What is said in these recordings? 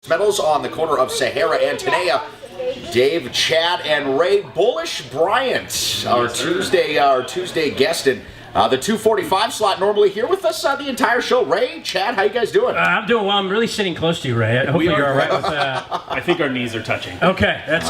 Metals on the corner of Sahara and Tenaya. Dave, Chad, and Ray Bullish Bryant, our Tuesday guest in the 2:45 slot. Normally here with us the entire show. Ray, Chad, how you guys doing? I'm doing well. I'm really sitting close to you, Ray. Hopefully you're all right with that. I think our knees are touching. Okay, it's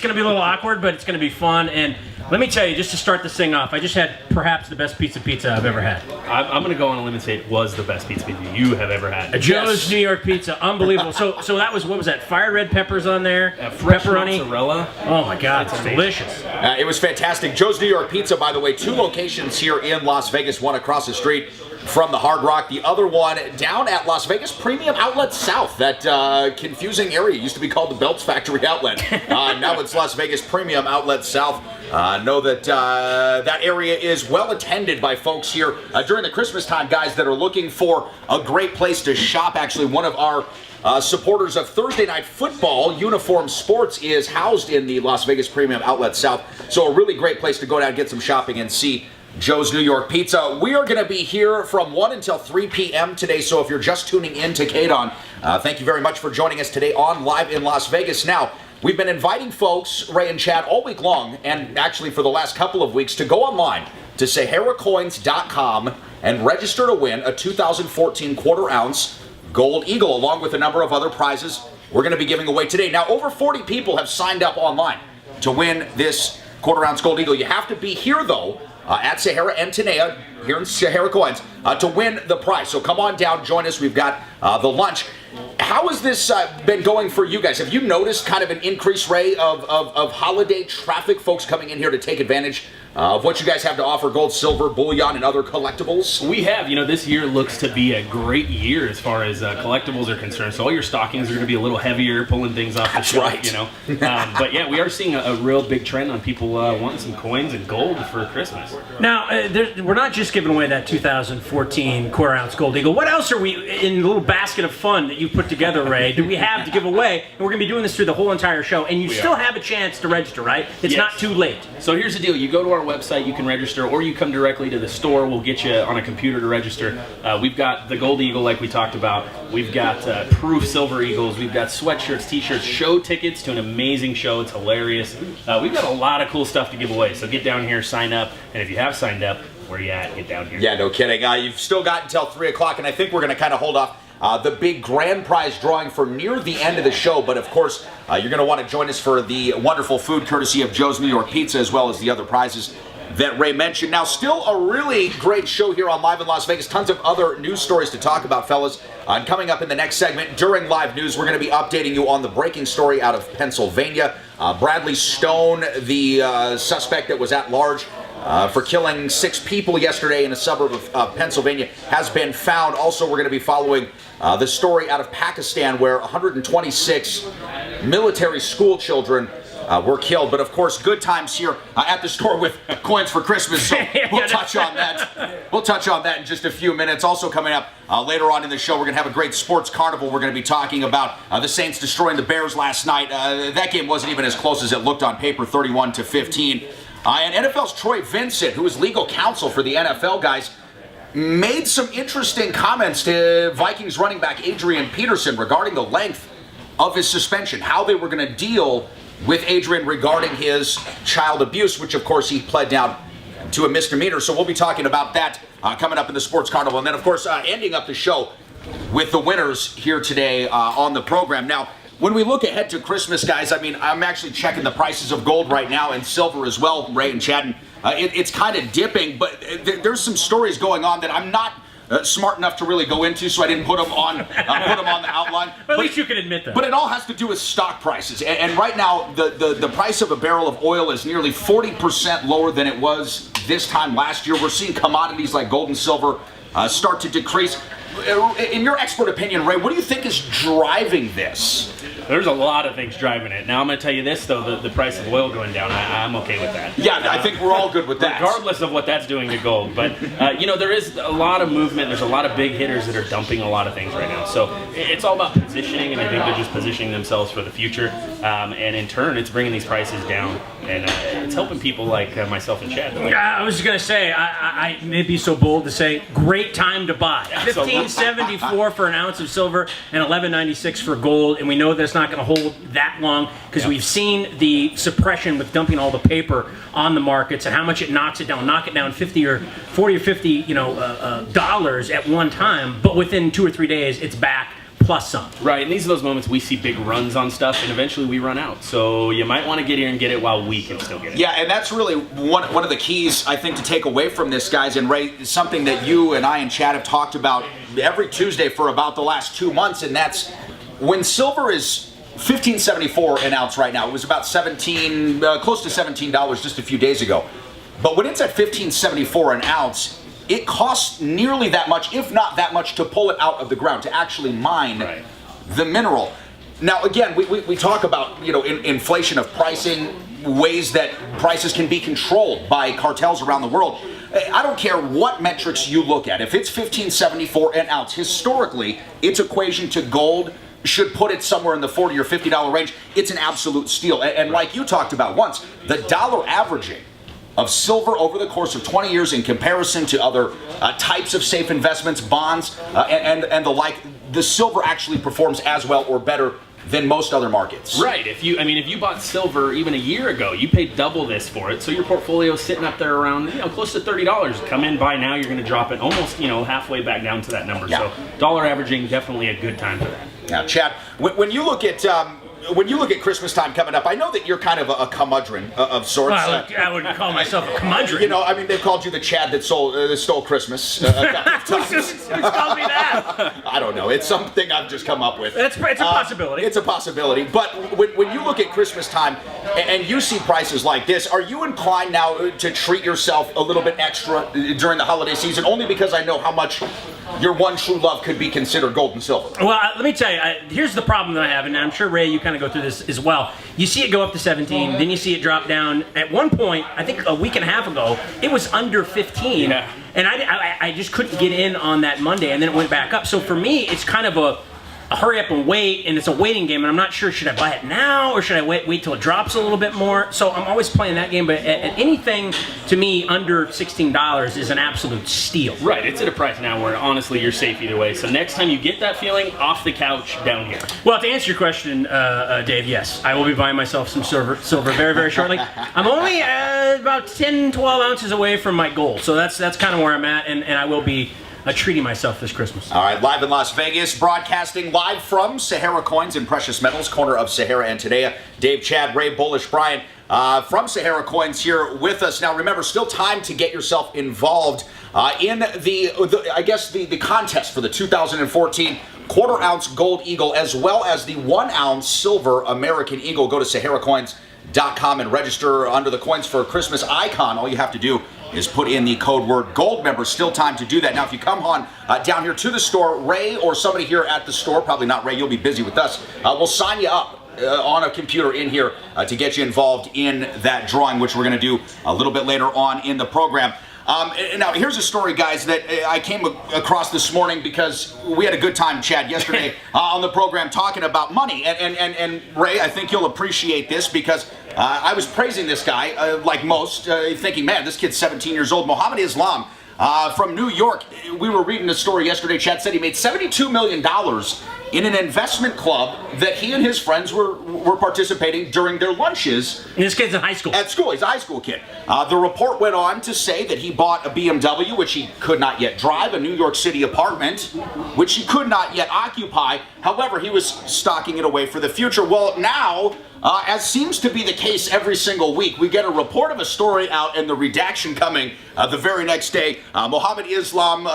gonna be a little awkward, but it's gonna be fun. And let me tell you, just to start this thing off, I just had perhaps the best pizza I've ever had. I'm going to go on a limb and say it was the best pizza you have ever had. Joe's New York Pizza, unbelievable. So that was, what was that? Fire red peppers on there, fresh pepperoni, mozzarella. Oh my God, it's delicious. It was fantastic. Joe's New York Pizza, by the way, 2 locations here in Las Vegas. One across the street from the Hard Rock. The other one down at Las Vegas Premium Outlet South. That confusing area used to be called the Belts Factory Outlet. Now it's Las Vegas Premium Outlet South. Know that that area is well attended by folks here during the Christmas time, guys that are looking for a great place to shop. Actually, one of our supporters of Thursday Night Football, Uniform Sports, is housed in the Las Vegas Premium Outlet South. So a really great place to go down, get some shopping, and see Joe's New York Pizza. We are going to be here from 1 until 3 p.m. today, so if you're just tuning in to KDWN, thank you very much for joining us today on Live in Las Vegas. Now, we've been inviting folks, Ray and Chad, all week long, and actually for the last couple of weeks, to go online to SaharaCoins.com and register to win a 2014 quarter-ounce Gold Eagle, along with a number of other prizes we're going to be giving away today. Now, over 40 people have signed up online to win this quarter-ounce Gold Eagle. You have to be here, though, at Sahara and Tenaya, here in Sahara Coins, to win the prize. So come on down, join us. We've got the lunch. How has this been going for you guys? Have you noticed kind of an increased rate of holiday traffic, folks coming in here to take advantage of what you guys have to offer, gold, silver, bullion, and other collectibles? We have. You know, this year looks to be a great year as far as collectibles are concerned. So all your stockings are going to be a little heavier, pulling things off the shelf, right. You know. But yeah, we are seeing a real big trend on people wanting some coins and gold for Christmas. Now, we're not just giving away that 2014 quarter-ounce Gold Eagle. What else are we, in the little basket of fun that you put together, Ray, do we have to give away? And we're going to be doing this through the whole entire show. And you still have a chance to register, right? It's not too late. So here's the deal. You go to our website, you can register, or you come directly to the store. We'll get you on a computer to register. We've got the Gold Eagle like we talked about. We've got proof Silver Eagles. We've got sweatshirts, t-shirts, show tickets to an amazing show. It's hilarious. We've got a lot of cool stuff to give away. So get down here, sign up. And if you have signed up, where you at? Get down here. Yeah, no kidding. You've still got until 3 o'clock, and I think we're going to kind of hold off the big grand prize drawing for near the end of the show. But of course, you're going to want to join us for the wonderful food courtesy of Joe's New York Pizza, as well as the other prizes that Ray mentioned. Now, still a really great show here on Live in Las Vegas. Tons of other news stories to talk about, fellas. And coming up in the next segment, during live news, we're going to be updating you on the breaking story out of Pennsylvania. Bradley Stone, the suspect that was at large for killing 6 people yesterday in a suburb of Pennsylvania, has been found. Also, we're going to be following the story out of Pakistan, where 126 military school children were killed. But of course, good times here at the store with coins for Christmas. So we'll touch on that. We'll touch on that in just a few minutes. Also coming up later on in the show, we're going to have a great sports carnival. We're going to be talking about the Saints destroying the Bears last night. That game wasn't even as close as it looked on paper, 31-15. And NFL's Troy Vincent, who is legal counsel for the NFL, guys, made some interesting comments to Vikings running back Adrian Peterson regarding the length of his suspension, how they were going to deal with Adrian regarding his child abuse, which of course he pled down to a misdemeanor. So we'll be talking about that coming up in the Sports Carnival. And then of course ending up the show with the winners here today on the program. Now, when we look ahead to Christmas, guys, I mean, I'm actually checking the prices of gold right now and silver as well, Ray and Chad. It's kind of dipping, but there's some stories going on that I'm not smart enough to really go into, so I didn't put them on the outline. But at least you can admit that. But it all has to do with stock prices. And right now, the price of a barrel of oil is nearly 40% lower than it was this time last year. We're seeing commodities like gold and silver start to decrease. In your expert opinion, Ray, what do you think is driving this? There's a lot of things driving it. Now, I'm going to tell you this, though, the price of oil going down, I'm okay with that. Yeah, I think we're all good with that. Regardless of what that's doing to gold. But, you know, there is a lot of movement. There's a lot of big hitters that are dumping a lot of things right now. So it's all about positioning, and I think they're just positioning themselves for the future. And in turn, it's bringing these prices down, and it's helping people like myself and Chad. I was going to say, I may be so bold to say, great time to buy. $15.74 for an ounce of silver and $11.96 for gold, and we know that's not going to hold that long because we've seen the suppression with dumping all the paper on the markets and how much it knocks it down. Knock it down 40 or 50, dollars at one time, but within 2 or 3 days, it's back. Plus some. Right, and these are those moments we see big runs on stuff, and eventually we run out. So you might want to get here and get it while we can still get it. Yeah, and that's really one of the keys, I think, to take away from this, guys. And Ray, something that you and I and Chad have talked about every Tuesday for about the last 2 months, and that's when silver is $15.74 an ounce right now. It was about close to $17 just a few days ago. But when it's at $15.74 an ounce, it costs nearly that much, if not that much, to pull it out of the ground, to actually mine the mineral. Now, again, we talk about inflation of pricing, ways that prices can be controlled by cartels around the world. I don't care what metrics you look at. If it's $15.74 an ounce, historically, its equation to gold should put it somewhere in the $40 or $50 range. It's an absolute steal. And like you talked about once, the dollar averaging of silver over the course of 20 years in comparison to other types of safe investments, bonds, and the like, the silver actually performs as well or better than most other markets. Right. If you bought silver even a year ago, you paid double this for it. So your portfolio's sitting up there around close to $30. Come in, buy now, you're going to drop it almost halfway back down to that number. Yeah. So dollar averaging, definitely a good time for that. Now, Chad, when you look at Christmas time coming up, I know that you're kind of a curmudgeon of sorts. Well, I wouldn't call myself a curmudgeon. They've called you the Chad that stole Christmas a couple of times. Who's called me that? I don't know. It's something I've just come up with. It's a possibility. It's a possibility. But when you look at Christmas time and you see prices like this, are you inclined now to treat yourself a little bit extra during the holiday season? Only because I know how much your one true love could be considered gold and silver. Well, let me tell you, here's the problem that I have, and I'm sure, Ray, you kind of go through this as well. You see it go up to 17, then you see it drop down. At one point, I think a week and a half ago, it was under 15, yeah. And I just couldn't get in on that Monday, and then it went back up. So for me, it's kind of a hurry up and wait, and it's a waiting game, and I'm not sure, should I buy it now, or should I wait till it drops a little bit more? So I'm always playing that game, but at anything, to me, under $16 is an absolute steal. Right, it's at a price now where, honestly, you're safe either way. So next time you get that feeling, off the couch, down here. Well, to answer your question, Dave, yes, I will be buying myself some silver very, very shortly. I'm only about 10, 12 ounces away from my goal, so that's kind of where I'm at, and I will be treating myself this Christmas. All right, live in Las Vegas, broadcasting live from Sahara Coins and Precious Metals, corner of Sahara and Tadea. Dave, Chad, Ray, Bullish, Brian from Sahara Coins here with us. Now, remember, still time to get yourself involved in the contest for the 2014 quarter-ounce gold eagle, as well as the 1-ounce silver American eagle. Go to SaharaCoins.com and register under the Coins for Christmas icon. All you have to do is put in the code word gold member. Still time to do that. Now, if you come on down here to the store, Ray or somebody here at the store, probably not Ray, you'll be busy with us, we'll sign you up on a computer in here to get you involved in that drawing, which we're going to do a little bit later on in the program. Now, here's a story, guys, that I came across this morning because we had a good time, Chad, yesterday on the program talking about money. And Ray, I think you'll appreciate this because I was praising this guy, like most, thinking, man, this kid's 17 years old. Mohammed Islam from New York. We were reading a story yesterday. Chad said he made $72 million in an investment club that he and his friends were participating during their lunches. And this kid's in high school. At school. He's a high school kid. The report went on to say that he bought a BMW, which he could not yet drive, a New York City apartment, which he could not yet occupy. However, he was stocking it away for the future. Well, now, as seems to be the case every single week, we get a report of a story out and the redaction coming the very next day. Mohammed Islam,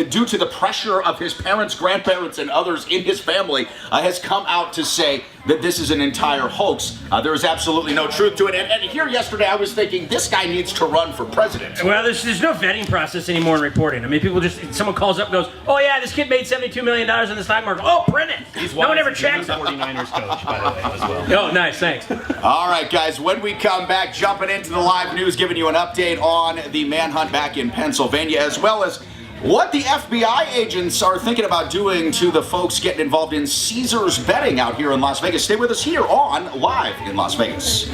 due to the pressure of his parents, grandparents, and others in his family, has come out to say that this is an entire hoax. There is absolutely no truth to it. And here yesterday I was thinking, this guy needs to run for president. Well, there's no vetting process anymore in reporting. I mean, people someone calls up and goes, oh yeah, this kid made $72 million in the stock market. Oh, print it. No one ever checks it. 49ers coach, by the way, as well. Oh, nice, thanks. All right, guys, when we come back, jumping into the live news, giving you an update on the manhunt back in Pennsylvania, as well as what the FBI agents are thinking about doing to the folks getting involved in Caesars betting out here in Las Vegas. Stay with us here on Live in Las Vegas.